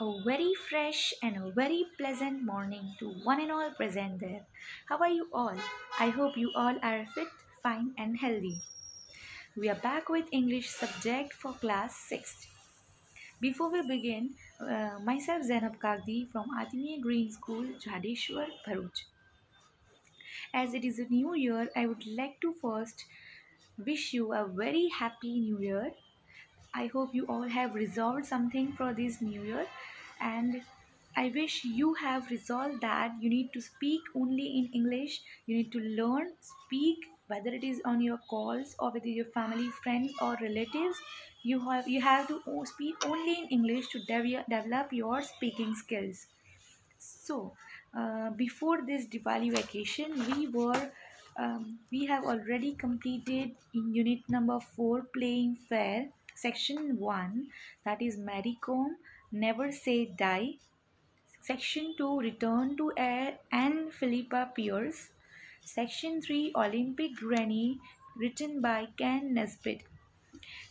A very fresh and a very pleasant morning to one and all present there. How are you all? I hope you all are fit, fine, and healthy. We are back with English subject for class 6th. Before we begin, myself Zainab Kagdi from Adimiya Green School, Jadeshwar, Bharuch. As it is a new year, I would like to first wish you a very happy new year. I hope you all have resolved something for this new year, and I wish you have resolved that you need to speak only in English. You need to learn, speak, whether it is on your calls or with your family, friends, or relatives. You have to speak only in English to develop your speaking skills. So, before this Diwali vacation, we have already completed in unit number 4 playing fair section 1, that is Mary Kom, Never Say Die. Section 2 Return to Air and Philippa Pierce. Section 3 Olympic Granny, written by Ken Nesbitt.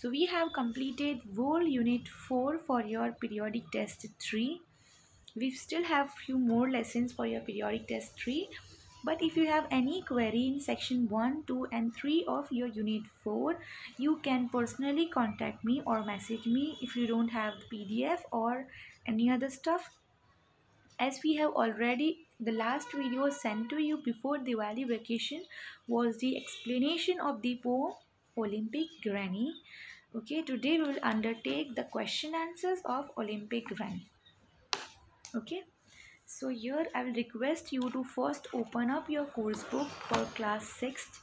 So we have completed whole unit 4 for your periodic test 3. We still have few more lessons for your periodic test 3, but if you have any query in section 1, 2 and 3 of your unit 4, you can personally contact me or message me if you don't have the PDF or any other stuff. As we have already, the last video sent to you before Diwali vacation was the explanation of the poem Olympic Granny. Okay, today we will undertake the question answers of Olympic Granny. Okay, so here I will request you to first open up your course book for class 6th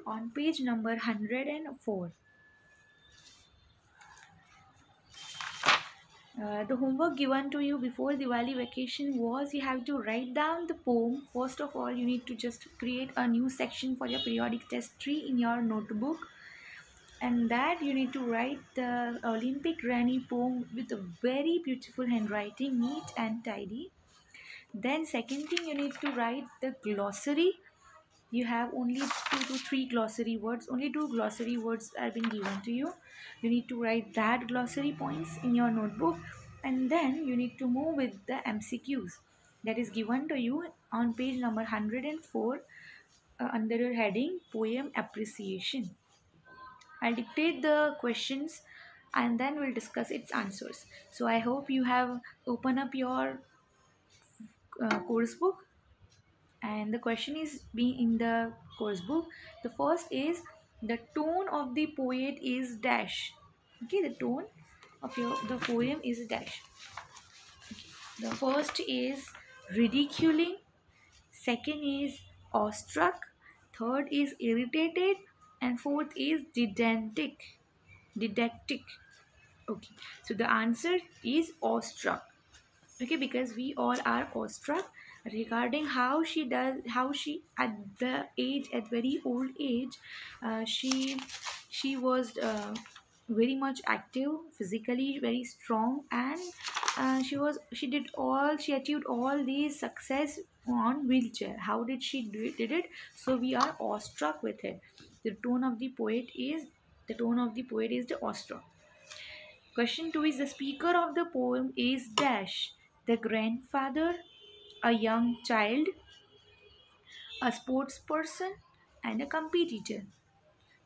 on page number 104. The homework given to you before Diwali vacation was you have to write down the poem. First of all, you need to just create a new section for your periodic test 3 in your notebook, and that you need to write the Olympic Granny poem with a very beautiful handwriting, neat and tidy. Then second thing, you need to write the glossary. You have only 2 to 3 glossary words. Only 2 glossary words are been given to you. You need to write that glossary points in your notebook, and then you need to move with the MCQs that is given to you on page number 104 under your heading Poem Appreciation. I'll dictate the questions and then we'll discuss its answers. So I hope you have opened up your course book, and the question is being in the course book. The first is the tone of the poet is dash. Okay, the tone of the poem is dash. The first is ridiculing, second is awestruck, third is irritated, and fourth is didactic. Okay, so the answer is awestruck. Okay, because we all are awestruck regarding how she at the age, at very old age, she was very much active, physically very strong, and she achieved all these success on wheelchair. How did she did it? So we are awestruck with it. The tone of the poet is the awestruck. Question 2 is the speaker of the poem is dash, the grandfather, a young child, a sports person, and a competitor.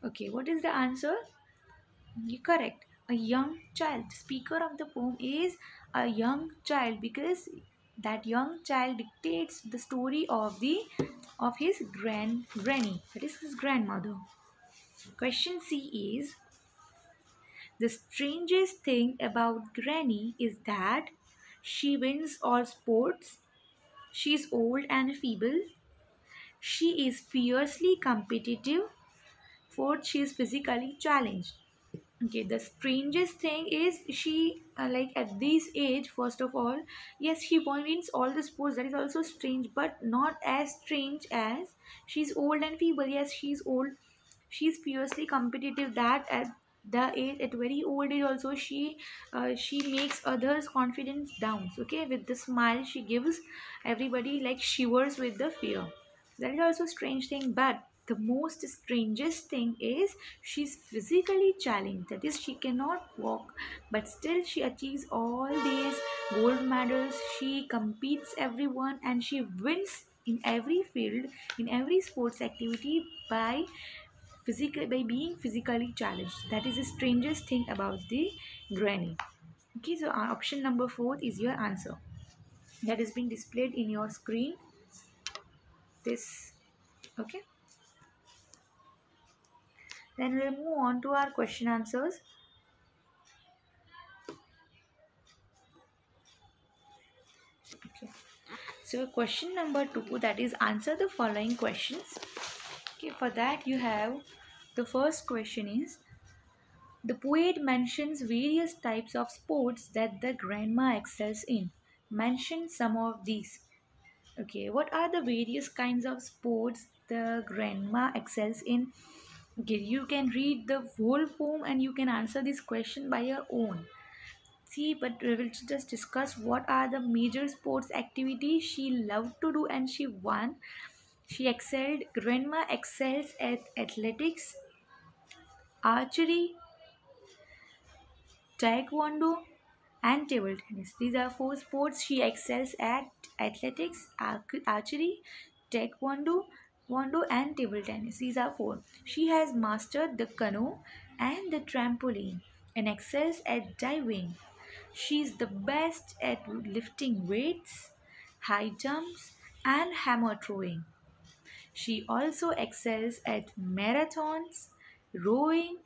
Okay, what is the answer? You correct. A young child. Speaker of the poem is a young child because that young child dictates the story of his granny, that is his grandmother. Question C is the strangest thing about Granny is that she wins all sports, she is old and feeble, she is fiercely competitive, fourth, she is physically challenged. Okay, the strangest thing is she, like at this age, first of all, yes, she wins all the sports, that is also strange, but not as strange as she's old and feeble. Yes, she's old, she's fiercely competitive, that at the age, at very old age also, she makes others confidence down. Okay, with the smile she gives everybody like shivers with the fear. That is also strange thing, but The most strangest thing is she's physically challenged. That is, she cannot walk, but still she achieves all these gold medals. She competes everyone and she wins in every field, in every sports activity by being physically challenged. That is the strangest thing about the granny. Okay, so our option number 4 is your answer. That is being displayed in your screen. This, okay. Then we'll move on to our question answers. Okay. So question number 2, that is answer the following questions. Okay, for that you have the first question is, the poet mentions various types of sports that the grandma excels in. Mention some of these. Okay, what are the various kinds of sports the grandma excels in? Okay, you can read the whole poem and you can answer this question by your own. See, but we will just discuss what are the major sports activities she loved to do and she won. She excelled, grandma excels at athletics, archery, taekwondo, and table tennis. These are 4 sports she excels at: athletics, archery, taekwondo, and table tennis. These are 4. She has mastered the canoe and the trampoline and excels at diving. She is the best at lifting weights, high jumps, and hammer throwing. She also excels at marathons, rowing,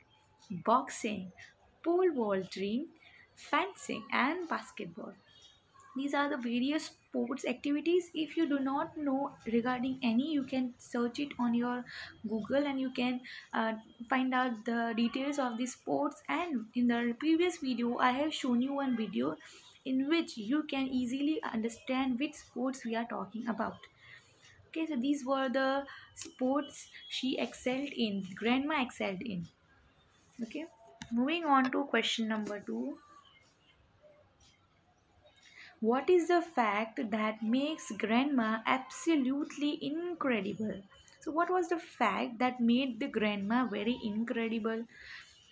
boxing, pole vaulting, fencing, and basketball. These are the various sports activities. If you do not know regarding any, you can search it on your Google and you can find out the details of the sports. And in the previous video, I have shown you one video in which you can easily understand which sports we are talking about. Okay, so these were the sports she excelled in, grandma excelled in. Okay, moving on to question number 2. What is the fact that makes grandma absolutely incredible? So, what was the fact that made the grandma very incredible?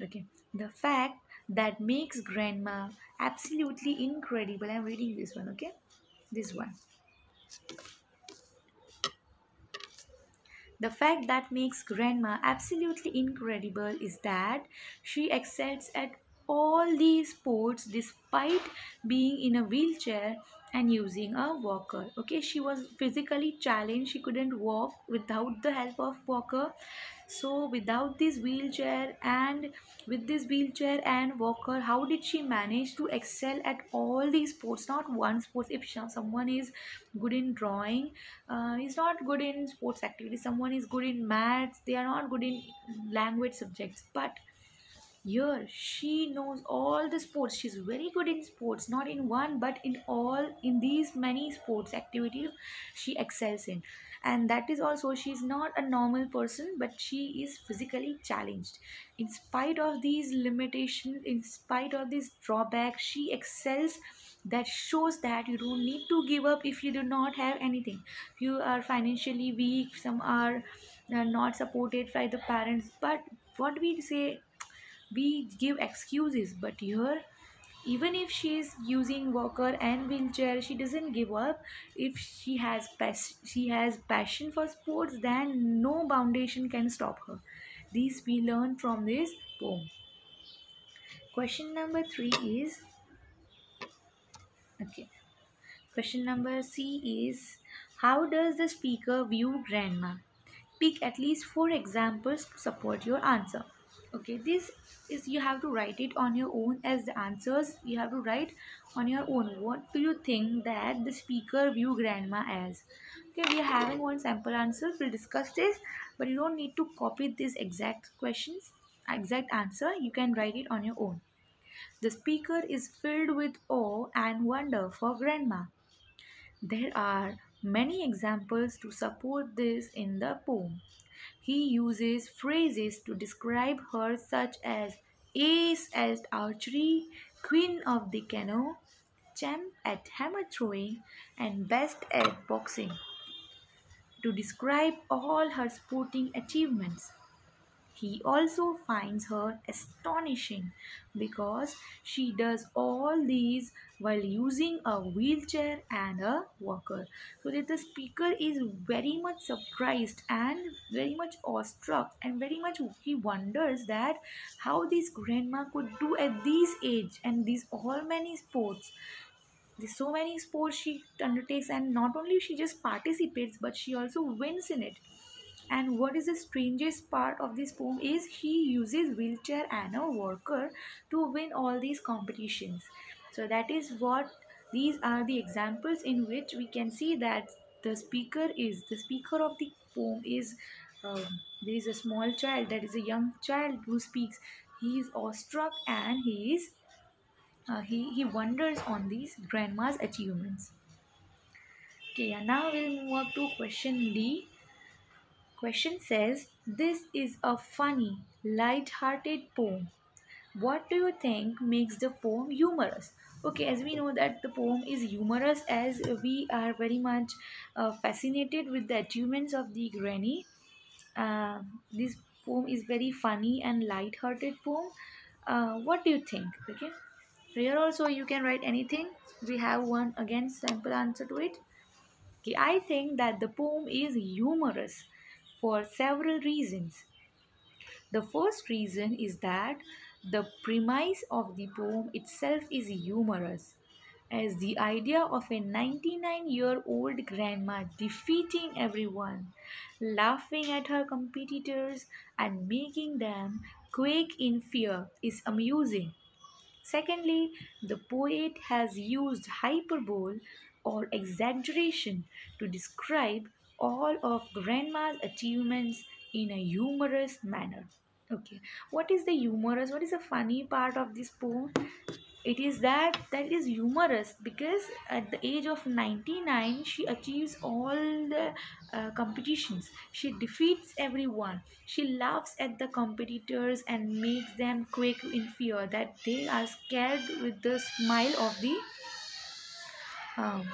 Okay, the fact that makes grandma absolutely incredible. I'm reading this one, okay? This one. The fact that makes grandma absolutely incredible is that she excels at all these sports despite being in a wheelchair and using a walker. Okay, she was physically challenged. She couldn't walk without the help of walker. So without this wheelchair and with this wheelchair and walker, how did she manage to excel at all these sports? Not one sport. If someone is good in drawing, is not good in sports activities. Someone is good in maths, they are not good in language subjects. But here she knows all the sports. She's very good in sports, not in one but in all, in these many sports activities she excels in. And that is also, she's not a normal person, but she is physically challenged. In spite of these limitations, in spite of this drawback, she excels. That shows that you don't need to give up if you do not have anything. If you are financially weak, some are not supported by the parents, but what we say, we give excuses. But here, even if she is using walker and wheelchair, she doesn't give up. If she has passion for sports, then no foundation can stop her. These we learn from this poem. Question number 3 is, okay, question number C is, how does the speaker view grandma? Pick at least 4 examples to support your answer. Okay, this is, you have to write it on your own. As the answers you have to write on your own. What do you think that the speaker view grandma as? Okay, we are having one sample answer. We'll discuss this, but you don't need to copy these exact questions, exact answer. You can write it on your own. The speaker is filled with awe and wonder for grandma. There are many examples to support this in the poem. He uses phrases to describe her such as ace at archery, queen of the canoe, champ at hammer throwing, and best at boxing. to describe all her sporting achievements. He also finds her astonishing because she does all these while using a wheelchair and a walker. So that the speaker is very much surprised and very much awestruck, and very much he wonders that how this grandma could do at this age and these all many sports. There's so many sports she undertakes, and not only she just participates but she also wins in it. And what is the strangest part of this poem is he uses wheelchair and a walker to win all these competitions. So that is what these are the examples in which we can see that the speaker of the poem is there is a small child, that is a young child who speaks. He is awestruck and he wonders on these grandma's achievements. Okay, and now we'll move up to question D. Question says, this is a funny, light-hearted poem. What do you think makes the poem humorous? Okay, as we know that the poem is humorous, as we are very much fascinated with the achievements of the granny. This poem is very funny and light-hearted poem. What do you think? Okay, so here also you can write anything. We have one again sample answer to it. Okay, I think that the poem is humorous for several reasons. The first reason is that the premise of the poem itself is humorous, as the idea of a 99-year-old grandma defeating everyone, laughing at her competitors, and making them quake in fear is amusing. Secondly, the poet has used hyperbole or exaggeration to describe all of Grandma's achievements in a humorous manner. Okay, what is the funny part of this poem? It is that is humorous because at the age of 99 she achieves all the competitions. She defeats everyone. She laughs at the competitors and makes them quake in fear, that they are scared with the smile of the um,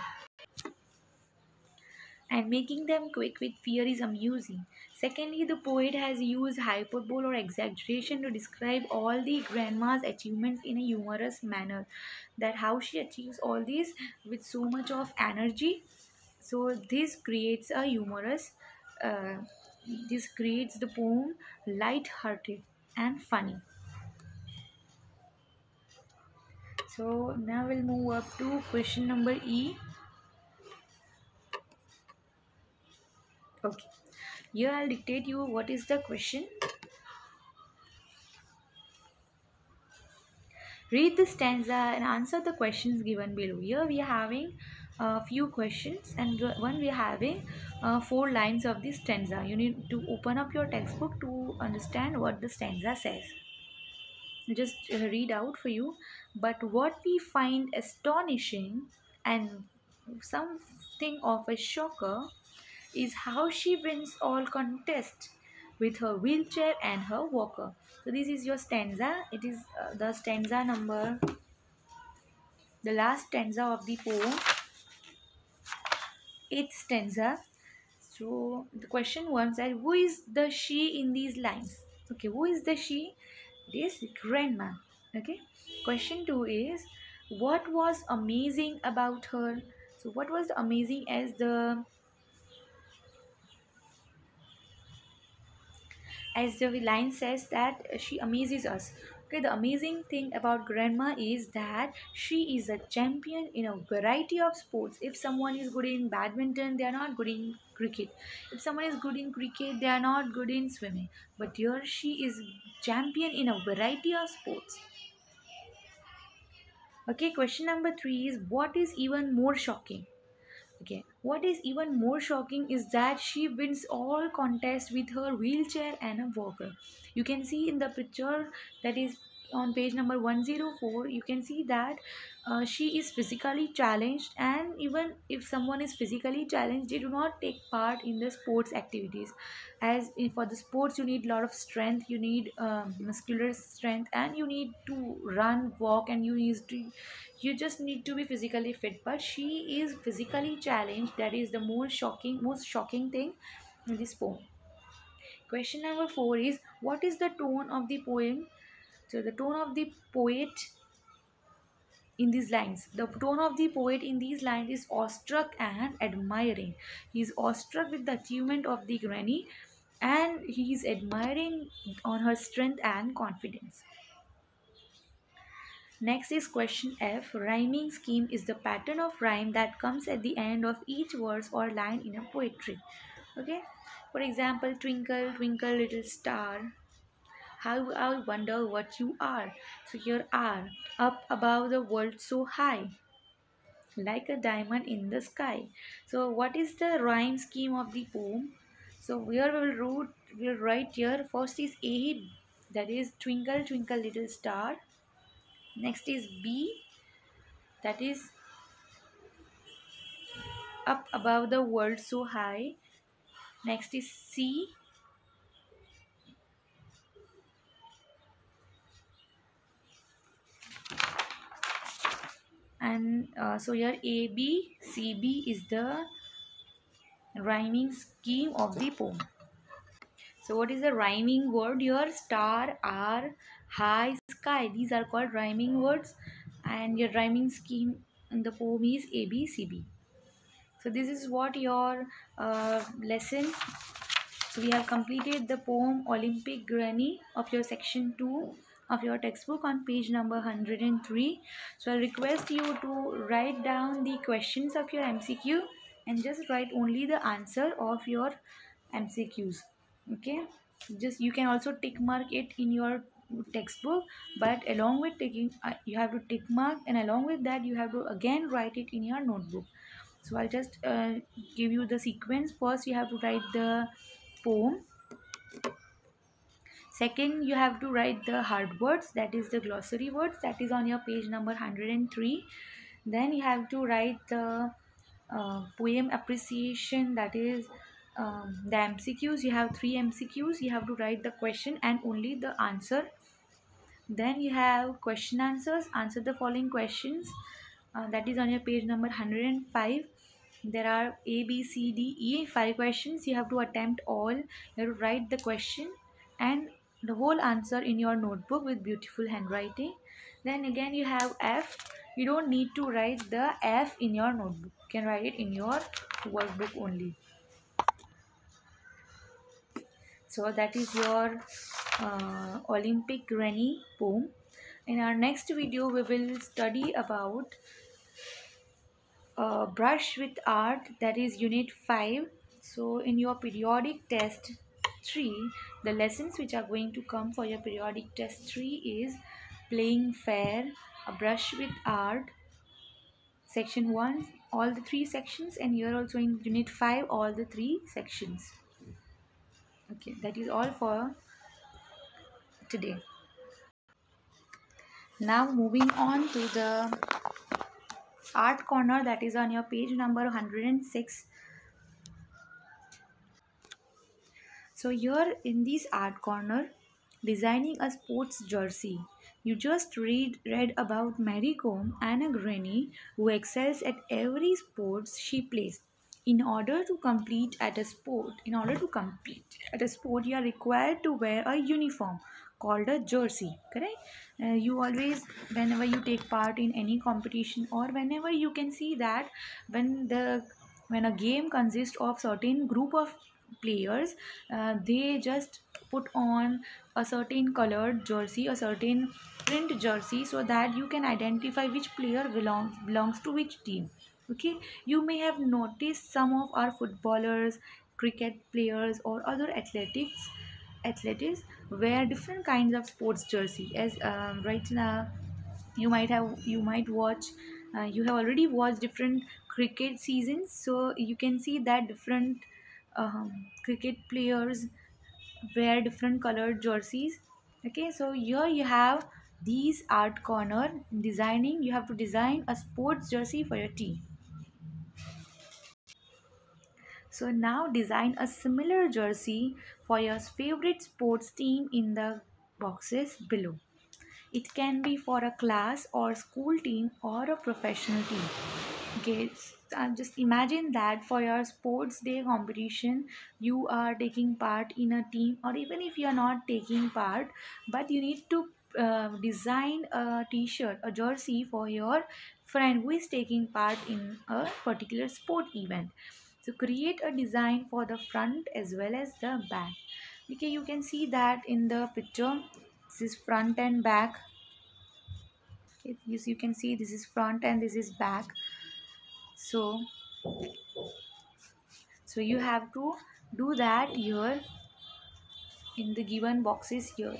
and making them quake with fear is amusing. Secondly, the poet has used hyperbole or exaggeration to describe all the grandma's achievements in a humorous manner. That how she achieves all these with so much of energy. So this creates a humorous. Uh, this creates the poem light-hearted and funny. So now we'll move up to question number E. Okay. Here I'll dictate you what is the question. Read the stanza and answer the questions given below. Here we are having a few questions, and one we are having 4 lines of the stanza. You need to open up your textbook to understand what the stanza says. Just read out for you. But what we find astonishing and something of a shocker is how she wins all contests with her wheelchair and her walker. So this is your stanza. It is the stanza number, the last stanza of the poem, 8th stanza. So the question one said, who is the she in these lines? Okay, who is the she? It is grandma. Okay. Question 2 is, what was amazing about her? So what was amazing, as the line says that she amazes us. Okay, the amazing thing about grandma is that she is a champion in a variety of sports. If someone is good in badminton, they are not good in cricket. If someone is good in cricket, they are not good in swimming. But here she is champion in a variety of sports. Okay, question number 3 is, what is even more shocking? Okay, what is even more shocking is that she wins all contests with her wheelchair and a walker. You can see in the picture that is on page number 104, you can see that she is physically challenged, and even if someone is physically challenged, they do not take part in the sports activities, as for the sports you need a lot of strength, you need muscular strength, and you need to run, walk, and you just need to be physically fit. But she is physically challenged. That is the most shocking thing in this poem. Question number 4 is, what is the tone of the poem? So the tone of the poet in these lines. The tone of the poet in these lines is awestruck and admiring. He is awestruck with the achievement of the granny, and he is admiring on her strength and confidence. Next is question F. Rhyming scheme is the pattern of rhyme that comes at the end of each verse or line in a poetry. Okay. For example, twinkle, twinkle, little star, how I wonder what you are. So here are, up above the world so high, like a diamond in the sky. So what is the rhyme scheme of the poem? So here we'll write here. First is A, that is twinkle twinkle little star. Next is B, that is up above the world so high. Next is C, and so here A B C B is the rhyming scheme of the poem. So what is the rhyming word here? Star, R, high, sky. These are called rhyming words, and your rhyming scheme in the poem is A B C B. So this is what your lesson. So we have completed the poem Olympic Granny of your section 2 of your textbook on page number 103. So I request you to write down the questions of your MCQ and just write only the answer of your MCQs. Okay, just you can also tick mark it in your textbook, but along with taking you have to tick mark, and along with that you have to again write it in your notebook. So I'll just give you the sequence. First you have to write the poem. Second, you have to write the hard words, that is the glossary words, that is on your page number 103. Then you have to write the poem appreciation, that is the MCQs. You have 3 MCQs. You have to write the question and only the answer. Then you have question answers. Answer the following questions. That is on your page number 105. There are A, B, C, D, E, 5 questions. You have to attempt all. You have to write the question and the whole answer in your notebook with beautiful handwriting. Then again you have F. You don't need to write the F in your notebook. You can write it in your workbook only. So that is your Olympic Granny poem. In our next video we will study about brush with art, that is unit 5. So in your periodic test 3, the lessons which are going to come for your periodic test 3 is playing fair, a brush with art, section 1, all the 3 sections, and here also in unit 5 all the 3 sections. Okay, that is all for today. Now moving on to the art corner, that is on your page number 106. So here in this art corner, designing a sports jersey, you just read about Mary Kom and a granny who excels at every sports she plays. In order to compete at a sport, you are required to wear a uniform called a jersey. Correct? You always, whenever you take part in any competition, or whenever you can see that when a game consists of certain group of players, they just put on a certain colored jersey, a certain print jersey, so that you can identify which player belongs to which team. Okay, you may have noticed some of our footballers, cricket players, or other athletes wear different kinds of sports jersey. As right now you have already watched different cricket seasons, so you can see that different cricket players wear different colored jerseys. Okay, so here you have These art corner designing, you have to design a sports jersey for your team. So now design a similar jersey for your favorite sports team in the boxes below. It can be for a class or school team or a professional team. Okay, just imagine that for your sports day competition, you are taking part in a team, or even if you are not taking part, but you need to design a t-shirt, a jersey for your friend who is taking part in a particular sport event. So create a design for the front as well as the back. Okay, you can see that in the picture. This is front and back. Okay, you can see this is front and this is back. So you have to do that here in the given boxes here.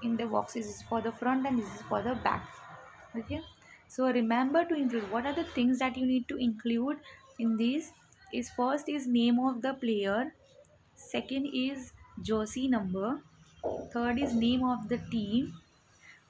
In the boxes is for the front and this is for the back. Okay, so remember to include what are the things that you need to include in this. Is first is name of the player, second is jersey number, third is name of the team,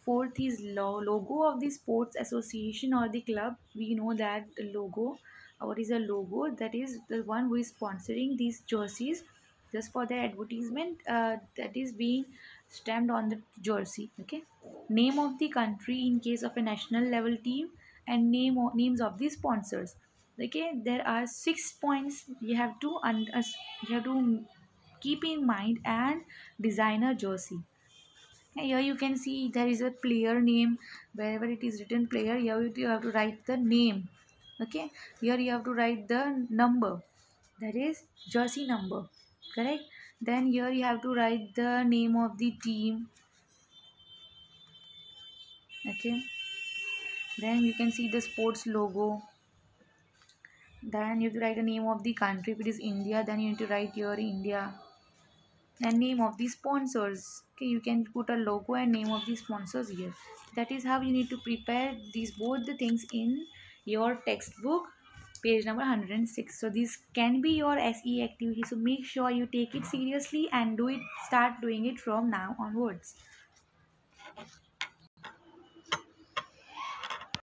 fourth is logo of the sports association or the club. We know that the logo, what is a logo? That is the one who is sponsoring these jerseys just for their advertisement, that is being stamped on the jersey. Okay, name of the country in case of a national level team, and names of the sponsors. Okay, there are 6 points you have to keep in mind and design a jersey. Here you can see there is a player name. Wherever it is written player, here you have to write the name. Okay, here you have to write the number, that is jersey number, correct. Then here you have to write the name of the team. Okay, then you can see the sports logo. Then you have to write the name of the country. If it is India, then you need to write here India, and name of the sponsors. Okay, you can put a logo and name of the sponsors here. That is how you need to prepare these both the things in your textbook, page number 106. So this can be your SE activity, so make sure you take it seriously and start doing it from now onwards.